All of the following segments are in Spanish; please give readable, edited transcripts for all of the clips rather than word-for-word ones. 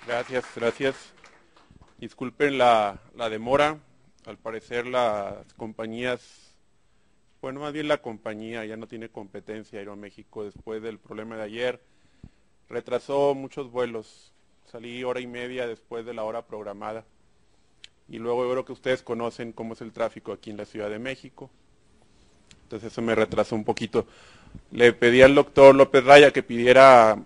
Gracias, gracias. Disculpen la demora. Al parecer las compañías, bueno, más bien la compañía ya no tiene competencia Aeroméxico después del problema de ayer. Retrasó muchos vuelos. Salí hora y media después de la hora programada. Y luego yo creo que ustedes conocen cómo es el tráfico aquí en la Ciudad de México. Entonces eso me retrasó un poquito. Le pedí al doctor López Raya que pidiera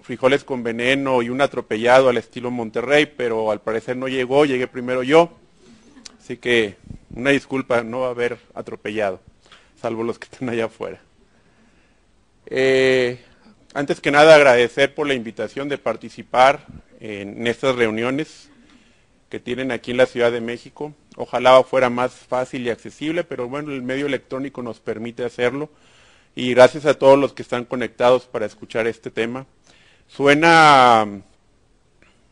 frijoles con veneno y un atropellado al estilo Monterrey, pero al parecer no llegó, llegué primero yo. Así que una disculpa, no va a haber atropellado, salvo los que están allá afuera. Antes que nada agradecer por la invitación de participar en estas reuniones que tienen aquí en la Ciudad de México. Ojalá fuera más fácil y accesible, pero bueno, el medio electrónico nos permite hacerlo. Y gracias a todos los que están conectados para escuchar este tema. Suena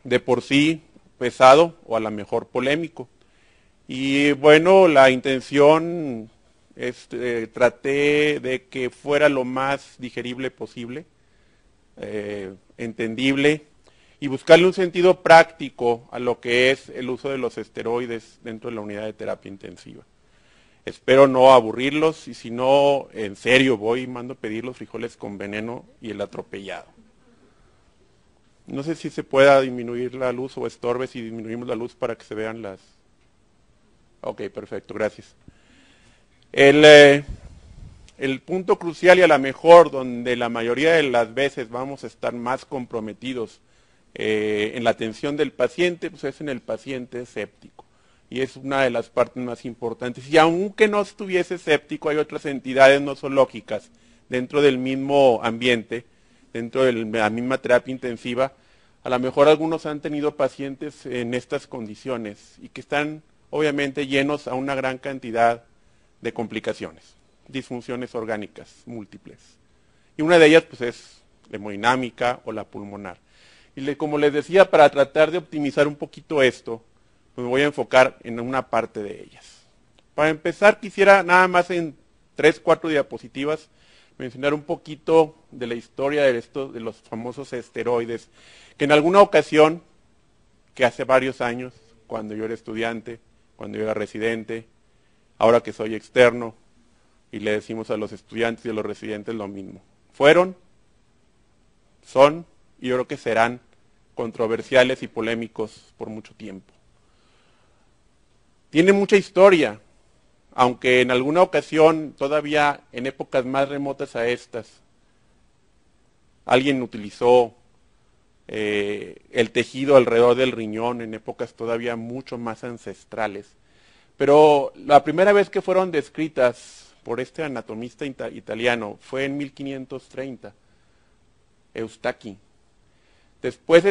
de por sí pesado o a lo mejor polémico. Y bueno, la intención traté de que fuera lo más digerible posible, entendible, y buscarle un sentido práctico a lo que es el uso de los esteroides dentro de la unidad de terapia intensiva. Espero no aburrirlos y si no, en serio, mando pedir los frijoles con veneno y el atropellado. No sé si se pueda disminuir la luz o estorbe si disminuimos la luz para que se vean las... Ok, perfecto, gracias. El punto crucial y a lo mejor donde la mayoría de las veces vamos a estar más comprometidos en la atención del paciente, pues es en el paciente escéptico. Y es una de las partes más importantes. Y aunque no estuviese escéptico, hay otras entidades nosológicas dentro del mismo ambiente, dentro de la misma terapia intensiva. A lo mejor algunos han tenido pacientes en estas condiciones y que están obviamente llenos a una gran cantidad de complicaciones, disfunciones orgánicas múltiples. Y una de ellas pues es la hemodinámica o la pulmonar. Y como les decía, para tratar de optimizar un poquito esto, pues me voy a enfocar en una parte de ellas. Para empezar, quisiera nada más en 3, 4 diapositivas mencionar un poquito de la historia de los famosos esteroides, que en alguna ocasión, que hace varios años, cuando yo era estudiante, cuando yo era residente, ahora que soy externo, y le decimos a los estudiantes y a los residentes lo mismo. Fueron, son, y yo creo que serán controversiales y polémicos por mucho tiempo. Tiene mucha historia, aunque en alguna ocasión, todavía en épocas más remotas a estas, alguien utilizó el tejido alrededor del riñón en épocas todavía mucho más ancestrales. Pero la primera vez que fueron descritas por este anatomista italiano fue en 1530, Eustaqui. Después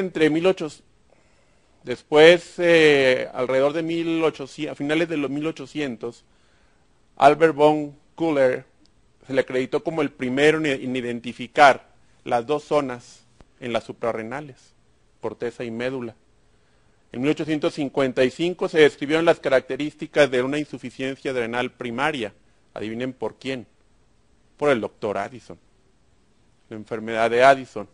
alrededor de 1800, a finales de los 1800, Albert von Köhler se le acreditó como el primero en identificar las dos zonas en las suprarrenales, corteza y médula. En 1855 se describieron las características de una insuficiencia renal primaria. Adivinen por quién. Por el doctor Addison. La enfermedad de Addison.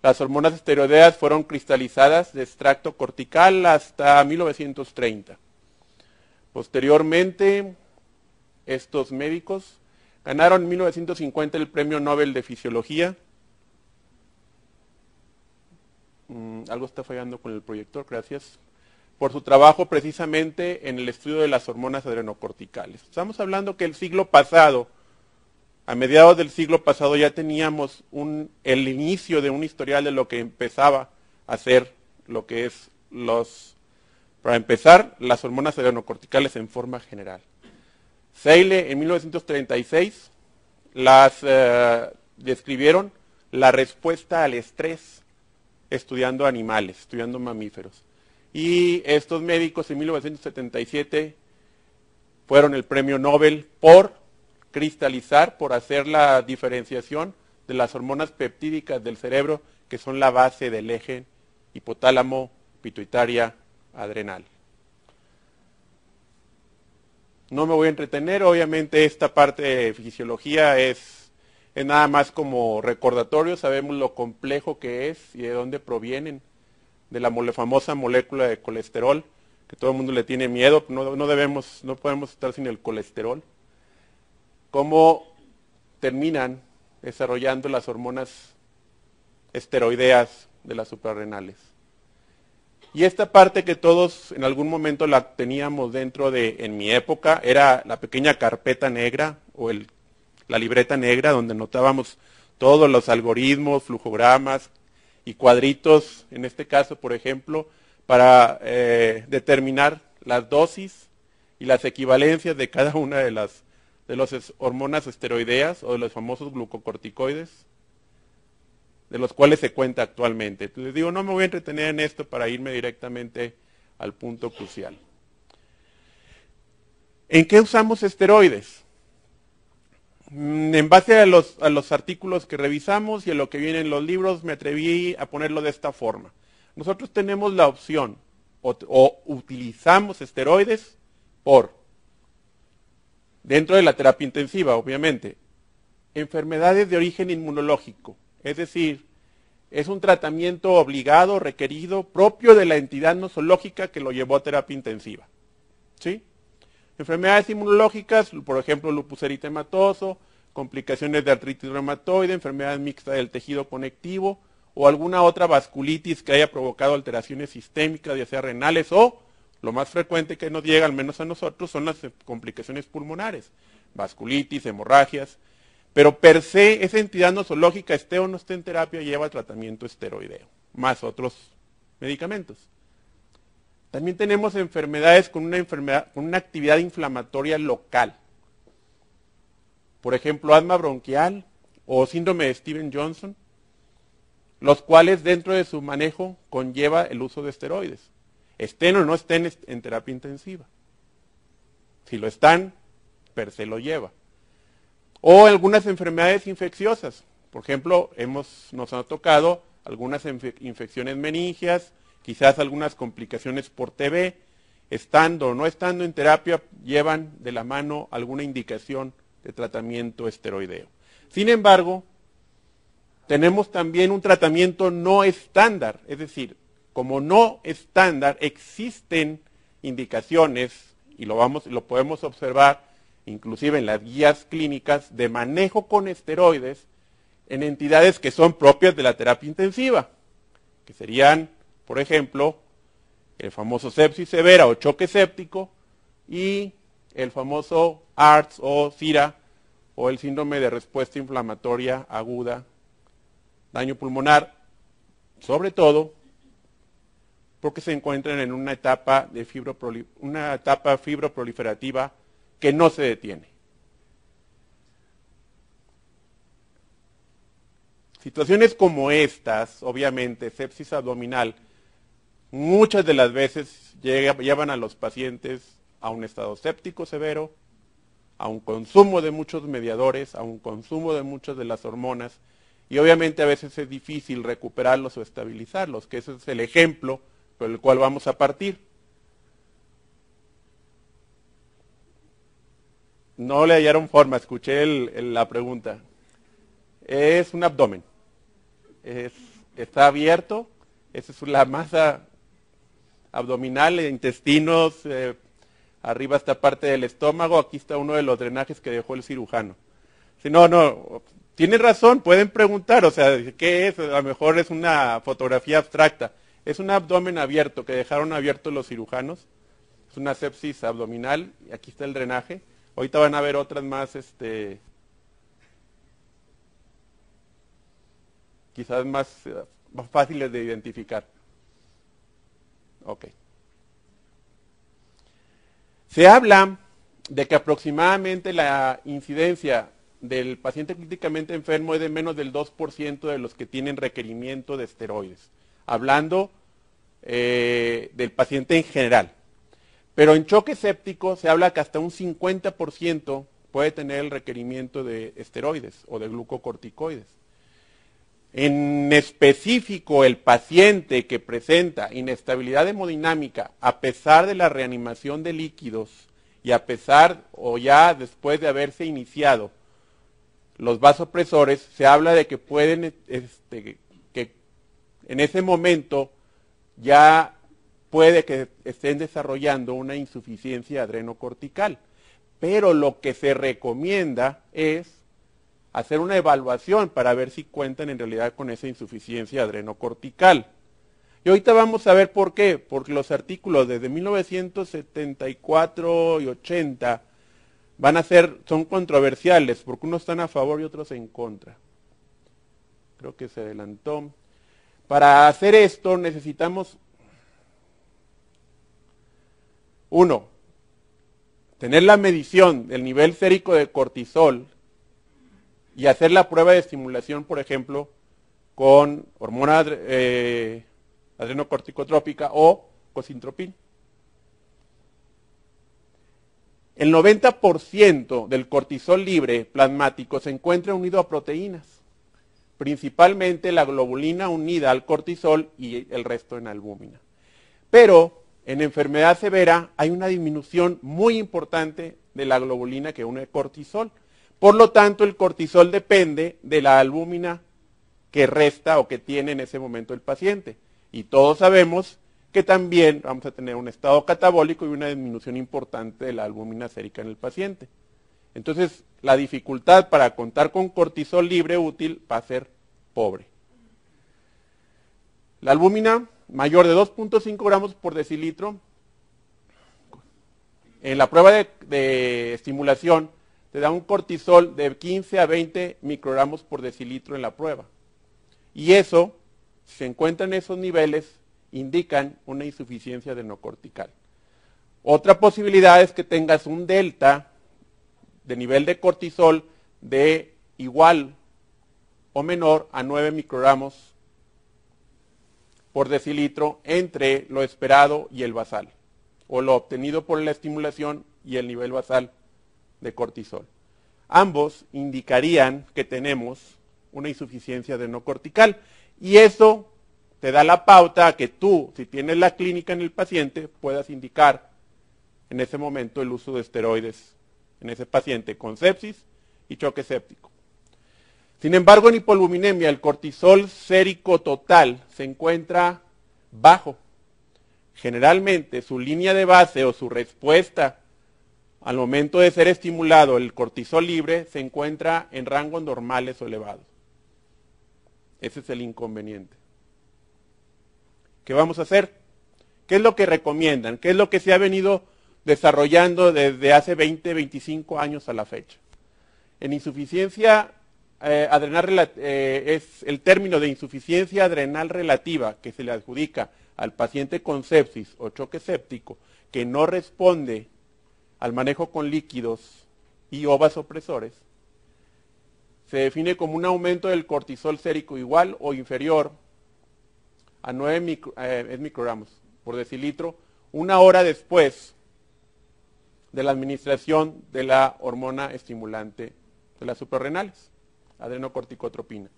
Las hormonas esteroideas fueron cristalizadas de extracto cortical hasta 1930. Posteriormente, estos médicos ganaron en 1950 el Premio Nobel de Fisiología. Algo está fallando con el proyector, gracias. Por su trabajo precisamente en el estudio de las hormonas adrenocorticales. Estamos hablando que el siglo pasado, a mediados del siglo pasado ya teníamos el inicio de un historial de lo que empezaba a ser lo que es para empezar, las hormonas adrenocorticales en forma general. Seyle en 1936 las describieron la respuesta al estrés estudiando animales, estudiando mamíferos. Y estos médicos en 1977 fueron el premio Nobel por cristalizar, por hacer la diferenciación de las hormonas peptídicas del cerebro, que son la base del eje hipotálamo, pituitaria, adrenal. No me voy a entretener, obviamente esta parte de fisiología es nada más como recordatorio, sabemos lo complejo que es y de dónde provienen de la famosa molécula de colesterol, que todo el mundo le tiene miedo, no podemos estar sin el colesterol. Cómo terminan desarrollando las hormonas esteroideas de las suprarrenales. Y esta parte que todos en algún momento la teníamos dentro de, en mi época, era la pequeña carpeta negra o la libreta negra donde notábamos todos los algoritmos, flujogramas y cuadritos, en este caso, por ejemplo, para determinar las dosis y las equivalencias de cada una de las hormonas esteroideas o de los famosos glucocorticoides, de los cuales se cuenta actualmente. Entonces les digo, no me voy a entretener en esto para irme directamente al punto crucial. ¿En qué usamos esteroides? En base a los artículos que revisamos y a lo que viene en los libros, me atreví a ponerlo de esta forma. Nosotros tenemos la opción, o utilizamos esteroides dentro de la terapia intensiva, obviamente, enfermedades de origen inmunológico. Es decir, es un tratamiento obligado, requerido, propio de la entidad nosológica que lo llevó a terapia intensiva. ¿Sí? Enfermedades inmunológicas, por ejemplo, lupus eritematoso, complicaciones de artritis reumatoide, enfermedad mixta del tejido conectivo o alguna otra vasculitis que haya provocado alteraciones sistémicas, ya sea renales o, lo más frecuente que nos llega, al menos a nosotros, son las complicaciones pulmonares, vasculitis, hemorragias. Pero per se, esa entidad nosológica, esté o no esté en terapia, lleva tratamiento esteroideo, más otros medicamentos. También tenemos enfermedades con una actividad inflamatoria local. Por ejemplo, asma bronquial o síndrome de Stevens-Johnson, los cuales dentro de su manejo conlleva el uso de esteroides, estén o no estén en terapia intensiva. Si lo están, per se lo lleva. O algunas enfermedades infecciosas. Por ejemplo, nos ha tocado algunas infecciones meningias, quizás algunas complicaciones por TB, estando o no estando en terapia, llevan de la mano alguna indicación de tratamiento esteroideo. Sin embargo, tenemos también un tratamiento no estándar, es decir, como no estándar, existen indicaciones, y lo podemos observar, inclusive en las guías clínicas, de manejo con esteroides en entidades que son propias de la terapia intensiva, que serían, por ejemplo, el famoso sepsis severa o choque séptico y el famoso ARDS o SIRA o el síndrome de respuesta inflamatoria aguda, daño pulmonar, sobre todo porque se encuentran en una etapa fibroproliferativa que no se detiene. Situaciones como estas, obviamente, sepsis abdominal, muchas de las veces llevan a los pacientes a un estado séptico severo, a un consumo de muchos mediadores, a un consumo de muchas de las hormonas, y obviamente a veces es difícil recuperarlos o estabilizarlos, que ese es el ejemplo por el cual vamos a partir. No le hallaron forma, escuché la pregunta. Es un abdomen. Está abierto, esa es la masa abdominal, intestinos, arriba está parte del estómago, aquí está uno de los drenajes que dejó el cirujano. Si no, tienen razón, pueden preguntar, o sea, ¿qué es? A lo mejor es una fotografía abstracta. Es un abdomen abierto que dejaron abierto los cirujanos, es una sepsis abdominal, y aquí está el drenaje. Ahorita van a ver otras más, quizás más fáciles de identificar. Ok. Se habla de que aproximadamente la incidencia del paciente críticamente enfermo es de menos del 2% de los que tienen requerimiento de esteroides, hablando del paciente en general. Pero en choque séptico se habla que hasta un 50% puede tener el requerimiento de esteroides o de glucocorticoides. En específico, el paciente que presenta inestabilidad hemodinámica a pesar de la reanimación de líquidos y a pesar o ya después de haberse iniciado los vasopresores, se habla de que pueden, que en ese momento ya puede que estén desarrollando una insuficiencia adrenocortical. Pero lo que se recomienda es hacer una evaluación para ver si cuentan en realidad con esa insuficiencia adrenocortical. Y ahorita vamos a ver por qué, porque los artículos desde 1974 y 80 son controversiales, porque unos están a favor y otros en contra. Creo que se adelantó. Para hacer esto necesitamos, uno, tener la medición del nivel sérico de cortisol y hacer la prueba de estimulación, por ejemplo, con hormona adrenocorticotrópica o cosintropina. El 90% del cortisol libre plasmático se encuentra unido a proteínas, principalmente la globulina unida al cortisol y el resto en albúmina. Pero en enfermedad severa hay una disminución muy importante de la globulina que une cortisol. Por lo tanto, el cortisol depende de la albúmina que resta o que tiene en ese momento el paciente. Y todos sabemos que también vamos a tener un estado catabólico y una disminución importante de la albúmina sérica en el paciente. Entonces, la dificultad para contar con cortisol libre útil va a ser pobre. La albúmina mayor de 2.5 gramos por decilitro, en la prueba de estimulación, te da un cortisol de 15 a 20 microgramos por decilitro en la prueba. Y eso, si se encuentran esos niveles, indican una insuficiencia adrenocortical. Otra posibilidad es que tengas un delta de nivel de cortisol de igual o menor a 9 microgramos por decilitro entre lo esperado y el basal, o lo obtenido por la estimulación y el nivel basal de cortisol. Ambos indicarían que tenemos una insuficiencia adrenocortical, y eso te da la pauta a que tú, si tienes la clínica en el paciente, puedas indicar en ese momento el uso de esteroides en ese paciente con sepsis y choque séptico. Sin embargo, en hipoalbuminemia el cortisol sérico total se encuentra bajo. Generalmente su línea de base o su respuesta al momento de ser estimulado el cortisol libre se encuentra en rangos normales o elevados. Ese es el inconveniente. ¿Qué vamos a hacer? ¿Qué es lo que recomiendan? ¿Qué es lo que se ha venido desarrollando desde hace 20, 25 años a la fecha? En insuficiencia adrenal, es el término de insuficiencia adrenal relativa que se le adjudica al paciente con sepsis o choque séptico que no responde al manejo con líquidos y o vasopresores, se define como un aumento del cortisol sérico igual o inferior a 9 microgramos por decilitro, una hora después de la administración de la hormona estimulante de las suprarrenales, adrenocorticotropina.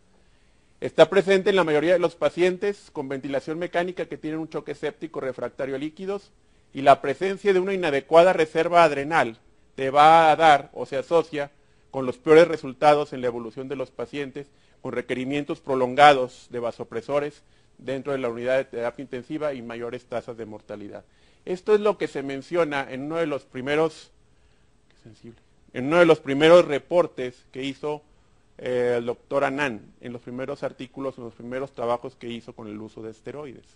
Está presente en la mayoría de los pacientes con ventilación mecánica que tienen un choque séptico refractario a líquidos, y la presencia de una inadecuada reserva adrenal te va a dar o se asocia con los peores resultados en la evolución de los pacientes con requerimientos prolongados de vasopresores dentro de la unidad de terapia intensiva y mayores tasas de mortalidad. Esto es lo que se menciona en uno de los primeros, reportes que hizo el doctor Anand, en los primeros artículos, en los primeros trabajos que hizo con el uso de esteroides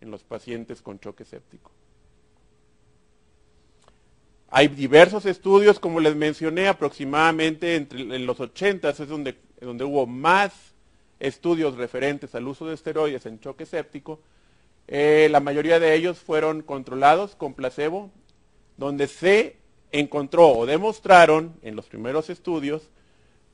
en los pacientes con choque séptico. Hay diversos estudios, como les mencioné, aproximadamente en los 80 es donde hubo más estudios referentes al uso de esteroides en choque séptico. La mayoría de ellos fueron controlados con placebo, donde se encontró o demostraron en los primeros estudios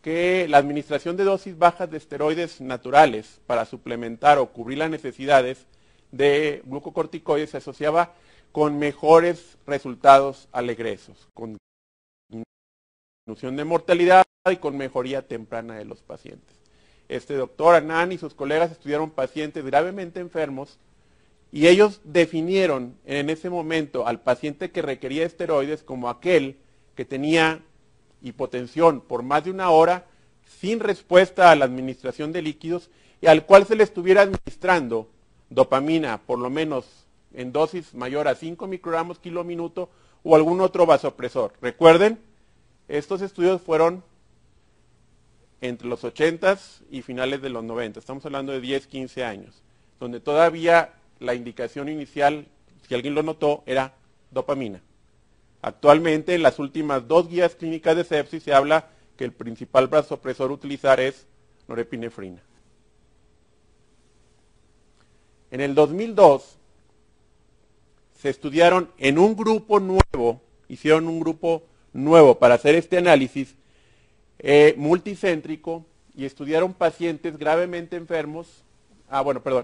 que la administración de dosis bajas de esteroides naturales para suplementar o cubrir las necesidades de glucocorticoides se asociaba con mejores resultados al egresos, con disminución de mortalidad y con mejoría temprana de los pacientes. Este doctor Anand y sus colegas estudiaron pacientes gravemente enfermos y ellos definieron en ese momento al paciente que requería esteroides como aquel que tenía hipotensión por más de una hora sin respuesta a la administración de líquidos y al cual se le estuviera administrando dopamina por lo menos en dosis mayor a 5 microgramos kilo minuto o algún otro vasopresor. Recuerden, estos estudios fueron entre los 80s y finales de los 90, estamos hablando de 10, 15 años, donde todavía la indicación inicial, si alguien lo notó, era dopamina. Actualmente, en las últimas 2 guías clínicas de sepsis se habla que el principal vasopresor a utilizar es norepinefrina. En el 2002 se estudiaron en un grupo nuevo, hicieron un grupo nuevo para hacer este análisis multicéntrico y estudiaron pacientes gravemente enfermos.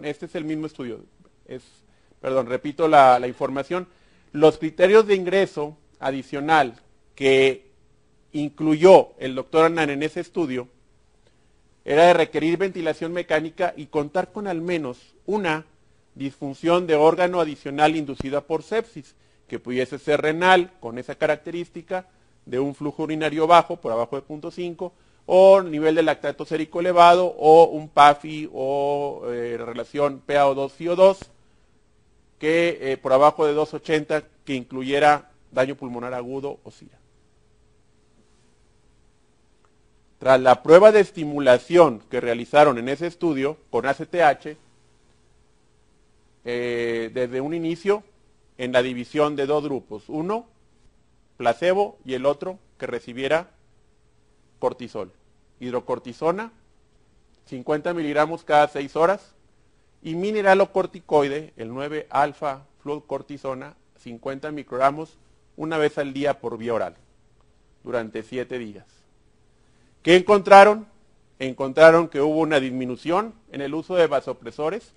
Este es el mismo estudio. Repito la información. Los criterios de ingreso adicional que incluyó el doctor Annan en ese estudio era de requerir ventilación mecánica y contar con al menos una disfunción de órgano adicional inducida por sepsis, que pudiese ser renal, con esa característica de un flujo urinario bajo, por abajo de 0.5, o nivel de lactato sérico elevado, o un PAFI o relación PaO2-CO2, que por abajo de 280, que incluyera daño pulmonar agudo o SIRA. Tras la prueba de estimulación que realizaron en ese estudio con ACTH, desde un inicio, en la división de 2 grupos, uno placebo y el otro que recibiera cortisol, hidrocortisona, 50 miligramos cada 6 horas, y mineralocorticoide, el 9-alfa-fluocortisona, 50 microgramos una vez al día por vía oral, durante 7 días. ¿Qué encontraron? Encontraron que hubo una disminución en el uso de vasopresores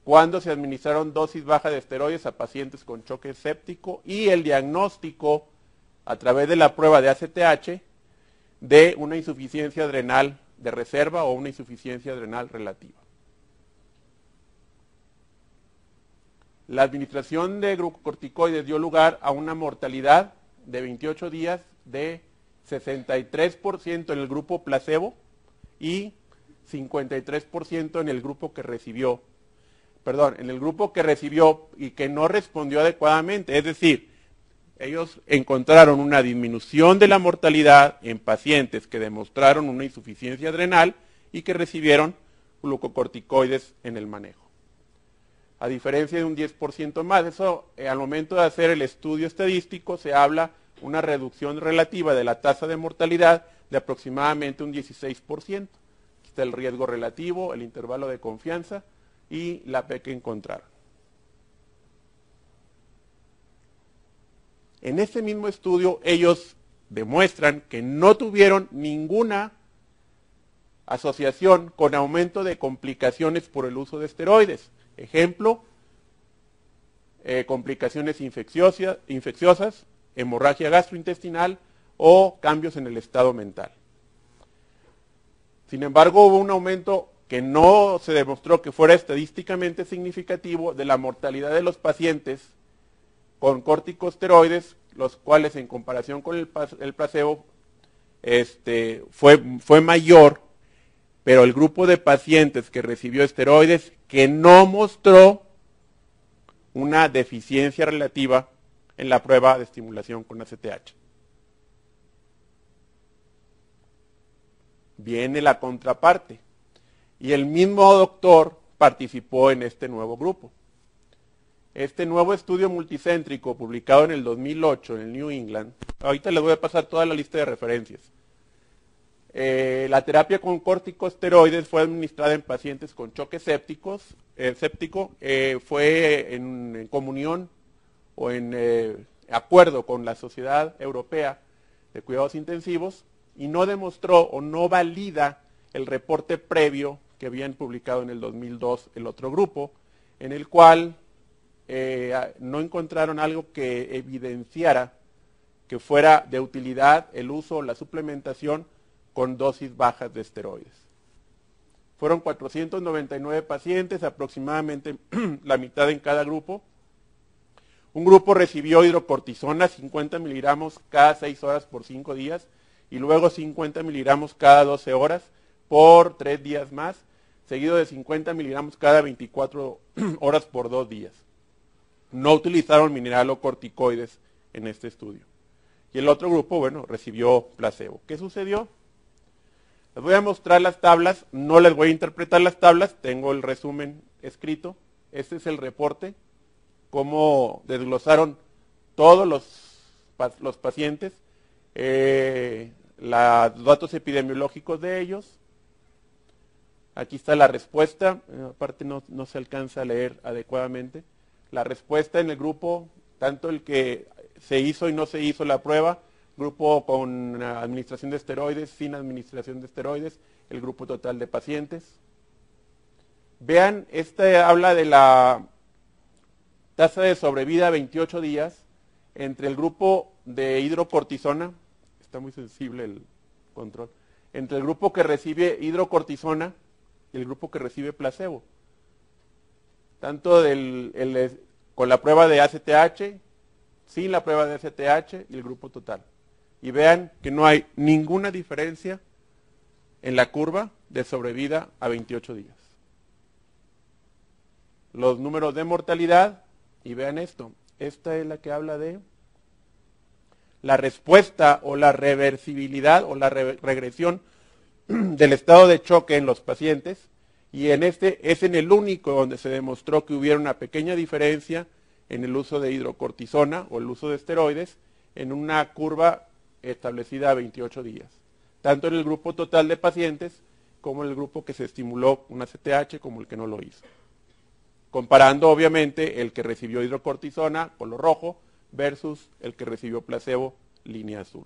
cuando se administraron dosis bajas de esteroides a pacientes con choque séptico y el diagnóstico a través de la prueba de ACTH de una insuficiencia adrenal de reserva o una insuficiencia adrenal relativa. La administración de glucocorticoides dio lugar a una mortalidad de 28 días de 63% en el grupo placebo y 53% en el grupo que recibió y que no respondió adecuadamente. Es decir, ellos encontraron una disminución de la mortalidad en pacientes que demostraron una insuficiencia adrenal y que recibieron glucocorticoides en el manejo. A diferencia de un 10% más, eso al momento de hacer el estudio estadístico se habla una reducción relativa de la tasa de mortalidad de aproximadamente un 16%. Aquí está el riesgo relativo, el intervalo de confianza y la P que encontraron. En ese mismo estudio ellos demuestran que no tuvieron ninguna asociación con aumento de complicaciones por el uso de esteroides. Ejemplo, complicaciones infecciosas, hemorragia gastrointestinal o cambios en el estado mental. Sin embargo, hubo un aumento que no se demostró que fuera estadísticamente significativo de la mortalidad de los pacientes con corticosteroides, los cuales en comparación con el placebo fue mayor, pero el grupo de pacientes que recibió esteroides que no mostró una deficiencia relativa en la prueba de estimulación con ACTH. Viene la contraparte, y el mismo doctor participó en este nuevo grupo. Este nuevo estudio multicéntrico publicado en el 2008 en el New England, ahorita les voy a pasar toda la lista de referencias. La terapia con corticosteroides fue administrada en pacientes con choque séptico, fue en comunión o en acuerdo con la Sociedad Europea de Cuidados Intensivos y no demostró o no valida el reporte previo que habían publicado en el 2002 el otro grupo, en el cual no encontraron algo que evidenciara que fuera de utilidad el uso o la suplementación con dosis bajas de esteroides. Fueron 499 pacientes, aproximadamente la mitad en cada grupo. Un grupo recibió hidrocortisona, 50 miligramos cada 6 horas por 5 días, y luego 50 miligramos cada 12 horas por 3 días más. seguido de 50 miligramos cada 24 horas por 2 días. No utilizaron mineralocorticoides en este estudio. Y el otro grupo, bueno, recibió placebo. ¿Qué sucedió? Les voy a mostrar las tablas, no les voy a interpretar las tablas, tengo el resumen escrito. Este es el reporte, cómo desglosaron todos los pacientes, los datos epidemiológicos de ellos. Aquí está la respuesta, aparte no se alcanza a leer adecuadamente. La respuesta en el grupo, tanto el que se hizo y no se hizo la prueba, grupo con administración de esteroides, sin administración de esteroides, el grupo total de pacientes. Vean, habla de la tasa de sobrevida a 28 días entre el grupo de hidrocortisona, está muy sensible el control, entre el grupo que recibe hidrocortisona y el grupo que recibe placebo. Tanto con la prueba de ACTH, sin la prueba de ACTH y el grupo total. Y vean que no hay ninguna diferencia en la curva de sobrevida a 28 días. Los números de mortalidad, y vean esto, esta es la que habla de la respuesta o la reversibilidad o la regresión del estado de choque en los pacientes, y en este es en el único donde se demostró que hubiera una pequeña diferencia en el uso de hidrocortisona o el uso de esteroides en una curva establecida a 28 días, tanto en el grupo total de pacientes como en el grupo que se estimuló con ACTH como el que no lo hizo. Comparando obviamente el que recibió hidrocortisona, color rojo, versus el que recibió placebo, línea azul.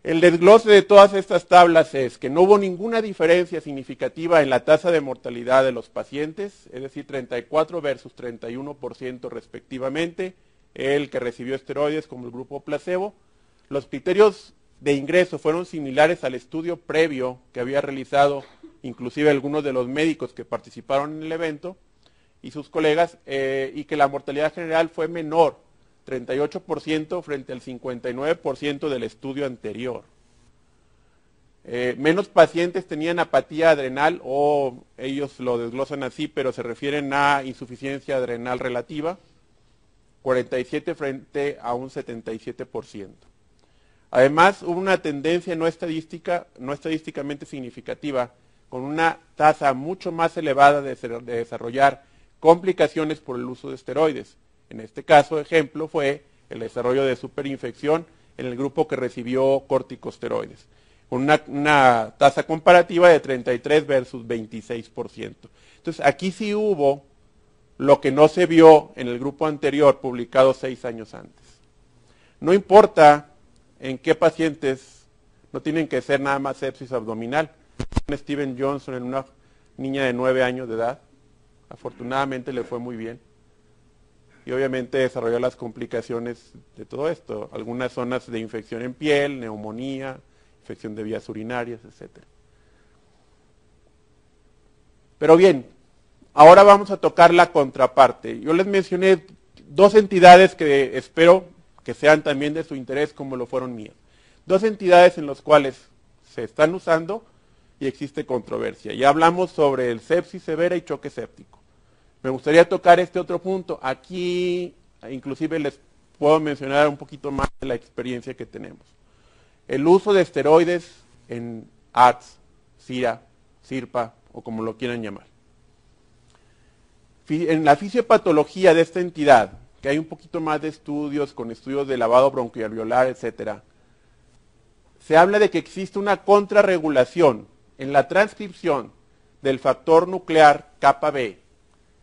El desglose de todas estas tablas es que no hubo ninguna diferencia significativa en la tasa de mortalidad de los pacientes, es decir, 34 versus 31% respectivamente, el que recibió esteroides como el grupo placebo. Los criterios de ingreso fueron similares al estudio previo que había realizado inclusive algunos de los médicos que participaron en el evento y sus colegas, y que la mortalidad general fue menor, 38% frente al 59% del estudio anterior. Menos pacientes tenían apatía adrenal, o ellos lo desglosan así, pero se refieren a insuficiencia adrenal relativa, 47 frente a un 77%. Además, hubo una tendencia no estadísticamente significativa, con una tasa mucho más elevada de desarrollar complicaciones por el uso de esteroides. En este caso, ejemplo, fue el desarrollo de superinfección en el grupo que recibió corticosteroides, con una tasa comparativa de 33 versus 26%. Entonces, aquí sí hubo lo que no se vio en el grupo anterior, publicado 6 años antes. No importa en qué pacientes, no tienen que ser nada más sepsis abdominal. Steven Johnson en una niña de 9 años de edad, afortunadamente le fue muy bien. Y obviamente desarrolló las complicaciones de todo esto, algunas zonas de infección en piel, neumonía, infección de vías urinarias, etc. Pero bien, ahora vamos a tocar la contraparte. Yo les mencioné 2 entidades que espero que sean también de su interés como lo fueron mías. 2 entidades en las cuales se están usando y existe controversia. Ya hablamos sobre el sepsis severa y choque séptico. Me gustaría tocar este otro punto. Aquí inclusive les puedo mencionar un poquito más de la experiencia que tenemos. El uso de esteroides en ARTS, CIRA, CIRPA o como lo quieran llamar. En la fisiopatología de esta entidad, que hay un poquito más de estudios, con estudios de lavado bronquialveolar, etcétera, se habla de que existe una contrarregulación en la transcripción del factor nuclear kappa B,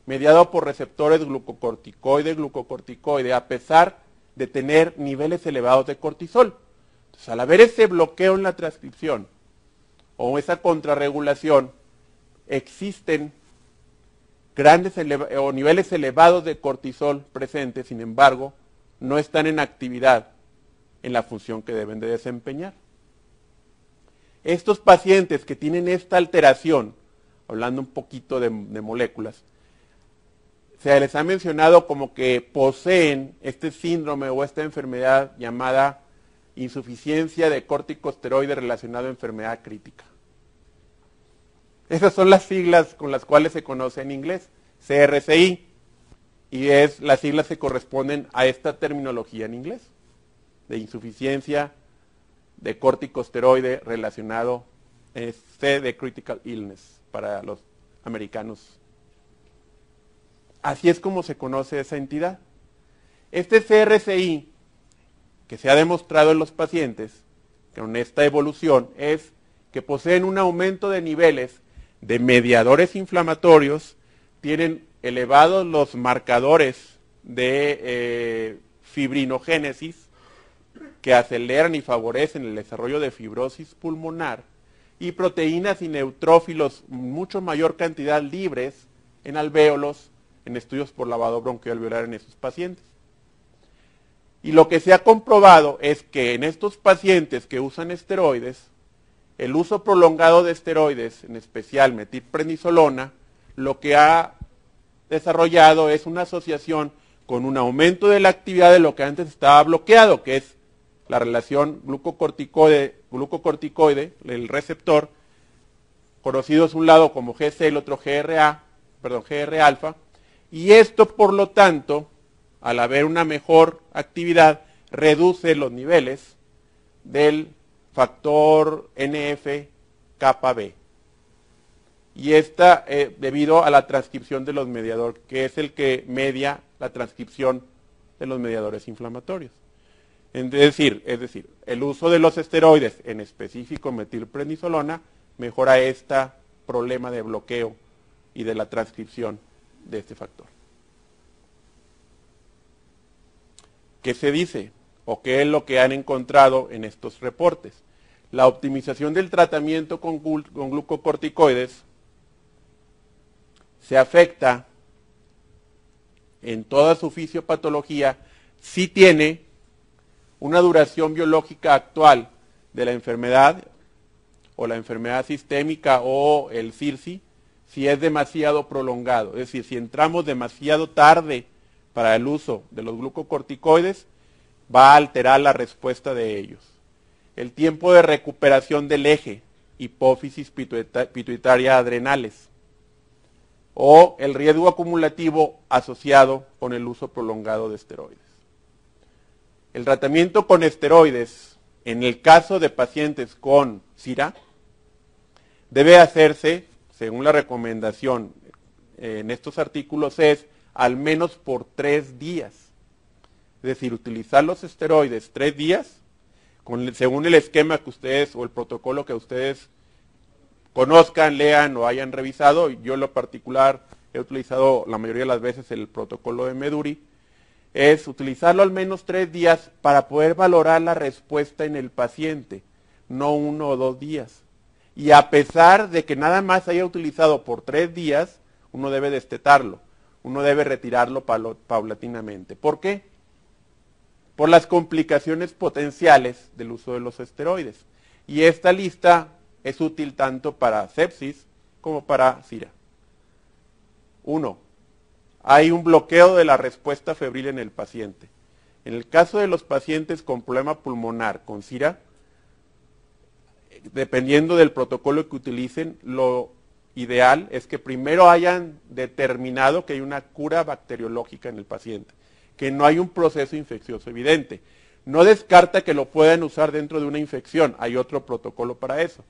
mediado por receptores glucocorticoide, a pesar de tener niveles elevados de cortisol. Entonces, al haber ese bloqueo en la transcripción, o esa contrarregulación, existen niveles elevados de cortisol presentes, sin embargo, no están en actividad en la función que deben de desempeñar. Estos pacientes que tienen esta alteración, hablando un poquito de moléculas, se les ha mencionado como que poseen este síndrome o esta enfermedad llamada insuficiencia de corticosteroide relacionada a enfermedad crítica. Esas son las siglas con las cuales se conoce en inglés, CRCI, y las siglas se corresponden a esta terminología en inglés, de insuficiencia de corticosteroide relacionado, C de critical illness para los americanos. Así es como se conoce esa entidad. Este CRCI, que se ha demostrado en los pacientes, con esta evolución, es que poseen un aumento de niveles de mediadores inflamatorios, tienen elevados los marcadores de fibrinogénesis, que aceleran y favorecen el desarrollo de fibrosis pulmonar, y proteínas y neutrófilos mucho mayor cantidad libres en alvéolos, en estudios por lavado bronquialveolar en esos pacientes. Y lo que se ha comprobado es que en estos pacientes que usan esteroides, el uso prolongado de esteroides, en especial metilprednisolona, lo que ha desarrollado es una asociación con un aumento de la actividad de lo que antes estaba bloqueado, que es la relación glucocorticoide, el receptor, conocidos un lado como GC, el otro GR alfa, y esto por lo tanto, al haber una mejor actividad, reduce los niveles del factor NF-κB. Y esta debido a la transcripción de los mediadores, que es el que media la transcripción de los mediadores inflamatorios. Es decir, el uso de los esteroides, en específico metilprednisolona, mejora este problema de bloqueo y de la transcripción de este factor. ¿Qué se dice? ¿O qué es lo que han encontrado en estos reportes? La optimización del tratamiento con glucocorticoides se afecta en toda su fisiopatología si tiene una duración biológica actual de la enfermedad o la enfermedad sistémica o el CIRSI, si es demasiado prolongado. Es decir, si entramos demasiado tarde para el uso de los glucocorticoides, va a alterar la respuesta de ellos. El tiempo de recuperación del eje, hipófisis pituitaria adrenales, o el riesgo acumulativo asociado con el uso prolongado de esteroides. El tratamiento con esteroides, en el caso de pacientes con SIRA, debe hacerse, según la recomendación en estos artículos, es al menos por 3 días. Es decir, utilizar los esteroides 3 días, según el esquema que ustedes o el protocolo que ustedes conozcan, lean o hayan revisado. Yo en lo particular he utilizado la mayoría de las veces el protocolo de Meduri, es utilizarlo al menos 3 días para poder valorar la respuesta en el paciente, no 1 o 2 días. Y a pesar de que nada más haya utilizado por 3 días, uno debe destetarlo, uno debe retirarlo paulatinamente. ¿Por qué? Por las complicaciones potenciales del uso de los esteroides. Y esta lista es útil tanto para sepsis como para SIRA. 1. Hay un bloqueo de la respuesta febril en el paciente. En el caso de los pacientes con problema pulmonar con SIRA, dependiendo del protocolo que utilicen, lo ideal es que primero hayan determinado que hay una cura bacteriológica en el paciente, que no hay un proceso infeccioso evidente. No descarta que lo puedan usar dentro de una infección, hay otro protocolo para eso,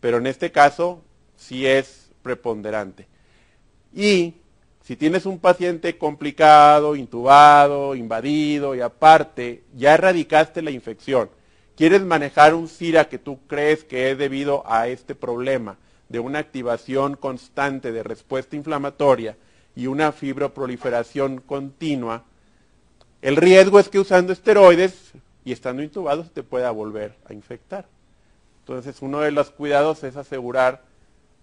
pero en este caso sí es preponderante. Y si tienes un paciente complicado, intubado, invadido y aparte ya erradicaste la infección, quieres manejar un SIRA que tú crees que es debido a este problema de una activación constante de respuesta inflamatoria y una fibroproliferación continua, el riesgo es que usando esteroides y estando intubado se te pueda volver a infectar. Entonces uno de los cuidados es asegurar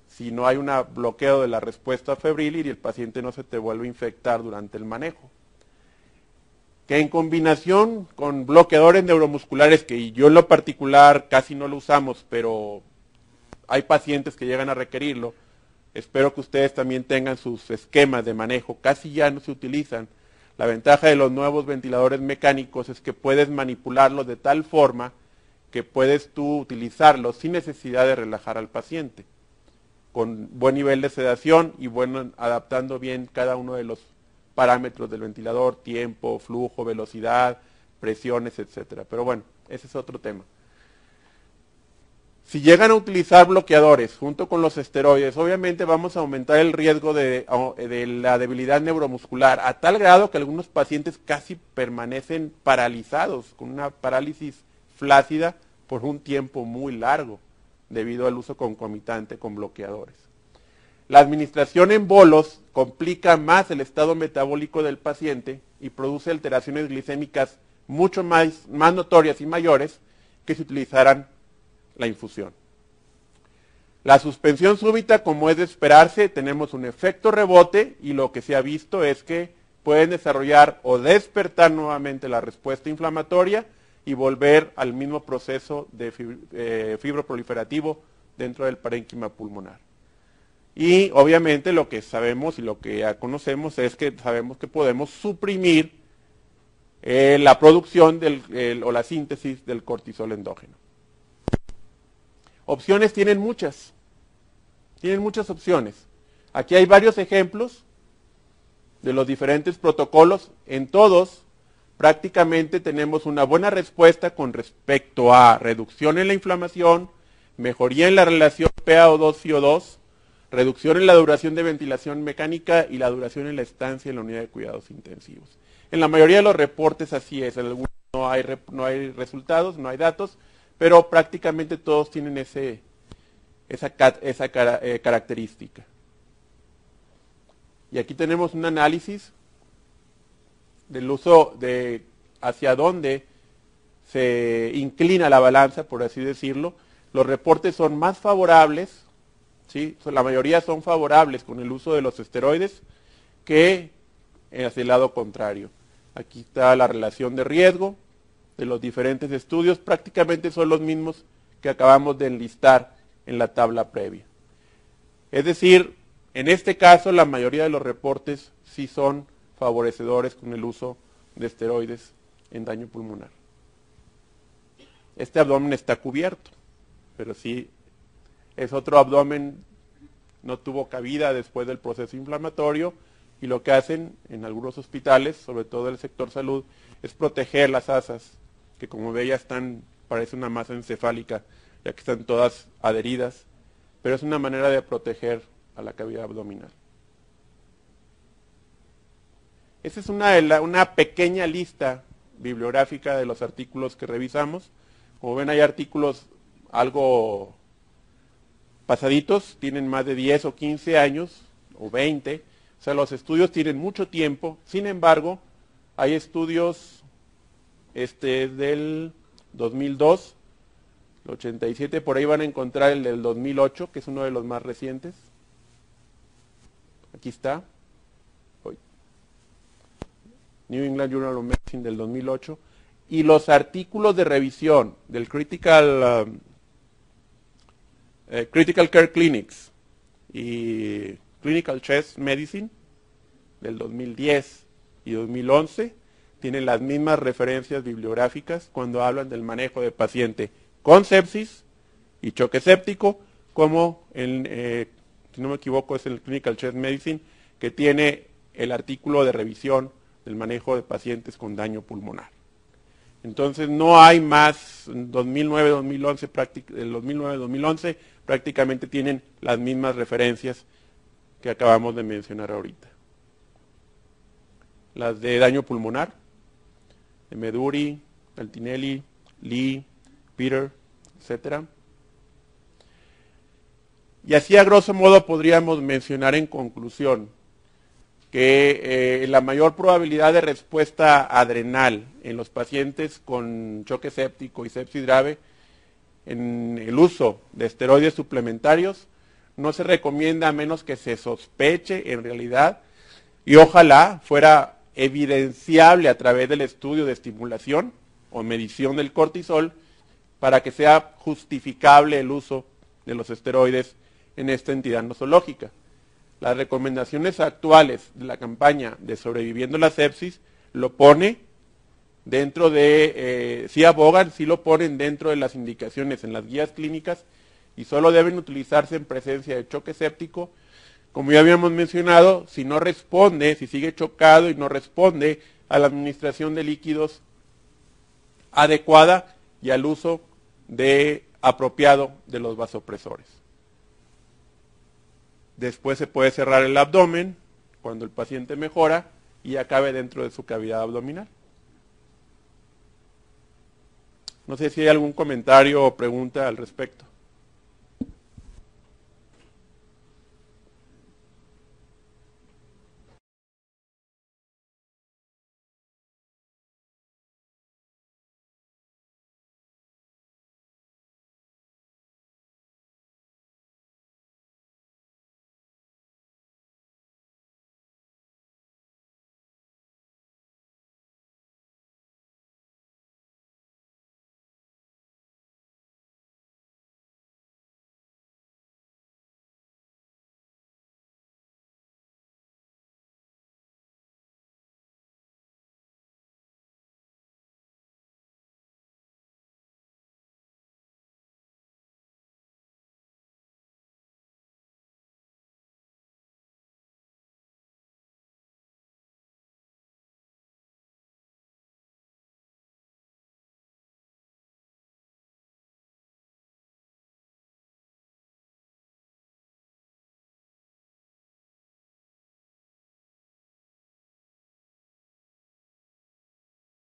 si no hay un bloqueo de la respuesta febril y el paciente no se te vuelve a infectar durante el manejo. Que en combinación con bloqueadores neuromusculares, que yo en lo particular casi no lo usamos, pero hay pacientes que llegan a requerirlo, espero que ustedes también tengan sus esquemas de manejo, casi ya no se utilizan. La ventaja de los nuevos ventiladores mecánicos es que puedes manipularlos de tal forma que puedes tú utilizarlos sin necesidad de relajar al paciente. con buen nivel de sedación y adaptando bien cada uno de los parámetros del ventilador, tiempo, flujo, velocidad, presiones, etcétera. Pero bueno, ese es otro tema. Si llegan a utilizar bloqueadores junto con los esteroides, obviamente vamos a aumentar el riesgo de la debilidad neuromuscular, a tal grado que algunos pacientes casi permanecen paralizados, con una parálisis flácida por un tiempo muy largo, debido al uso concomitante con bloqueadores. La administración en bolos complica más el estado metabólico del paciente y produce alteraciones glicémicas mucho más notorias y mayores que si utilizaran la infusión. La suspensión súbita, como es de esperarse, tenemos un efecto rebote y lo que se ha visto es que pueden desarrollar o despertar nuevamente la respuesta inflamatoria y volver al mismo proceso de fibroproliferativo dentro del parénquima pulmonar. Y obviamente lo que sabemos y lo que ya conocemos es que sabemos que podemos suprimir la producción o la síntesis del cortisol endógeno. Opciones tienen muchas opciones. Aquí hay varios ejemplos de los diferentes protocolos. En todos prácticamente tenemos una buena respuesta con respecto a reducción en la inflamación, mejoría en la relación PaO2-CO2, reducción en la duración de ventilación mecánica y la duración en la estancia en la unidad de cuidados intensivos. En la mayoría de los reportes así es, en algunos no hay resultados, no hay datos, pero prácticamente todos tienen esa característica. Y aquí tenemos un análisis del uso de hacia dónde se inclina la balanza, por así decirlo. Los reportes son más favorables, ¿sí? La mayoría son favorables con el uso de los esteroides que hacia el lado contrario. Aquí está la relación de riesgo de los diferentes estudios, prácticamente son los mismos que acabamos de enlistar en la tabla previa. Es decir, en este caso la mayoría de los reportes sí son favorecedores con el uso de esteroides en daño pulmonar. Este abdomen está cubierto, pero sí es otro abdomen, no tuvo cabida después del proceso inflamatorio, y lo que hacen en algunos hospitales, sobre todo el sector salud, es proteger las asas, que como ve ya parece una masa encefálica, ya que están todas adheridas, pero es una manera de proteger a la cavidad abdominal. Esa es una pequeña lista bibliográfica de los artículos que revisamos. Como ven, hay artículos algo pasaditos, tienen más de 10 o 15 años, o 20, o sea, los estudios tienen mucho tiempo. Sin embargo, hay estudios, este es del 2002, el 87, por ahí van a encontrar el del 2008, que es uno de los más recientes. Aquí está. New England Journal of Medicine del 2008. Y los artículos de revisión del Critical Care Clinics y Clinical Chest Medicine del 2010 y 2011 tienen las mismas referencias bibliográficas cuando hablan del manejo de paciente con sepsis y choque séptico, como si no me equivoco es el Clinical Chest Medicine, que tiene el artículo de revisión del manejo de pacientes con daño pulmonar. Entonces no hay más, 2009-2011 prácticamente tienen las mismas referencias que acabamos de mencionar ahorita. Las de daño pulmonar, de Meduri, Altinelli, Lee, Peter, etc. Y así a grosso modo podríamos mencionar en conclusión que la mayor probabilidad de respuesta adrenal en los pacientes con choque séptico y sepsis grave en el uso de esteroides suplementarios no se recomienda a menos que se sospeche en realidad, y ojalá fuera evidenciable a través del estudio de estimulación o medición del cortisol para que sea justificable el uso de los esteroides en esta entidad nosológica. Las recomendaciones actuales de la campaña de Sobreviviendo la Sepsis lo pone dentro de, sí abogan, sí lo ponen dentro de las indicaciones en las guías clínicas, y solo deben utilizarse en presencia de choque séptico. Como ya habíamos mencionado, si no responde, si sigue chocado y no responde a la administración de líquidos adecuada y al uso apropiado de los vasopresores. Después se puede cerrar el abdomen cuando el paciente mejora y acabe dentro de su cavidad abdominal. No sé si hay algún comentario o pregunta al respecto.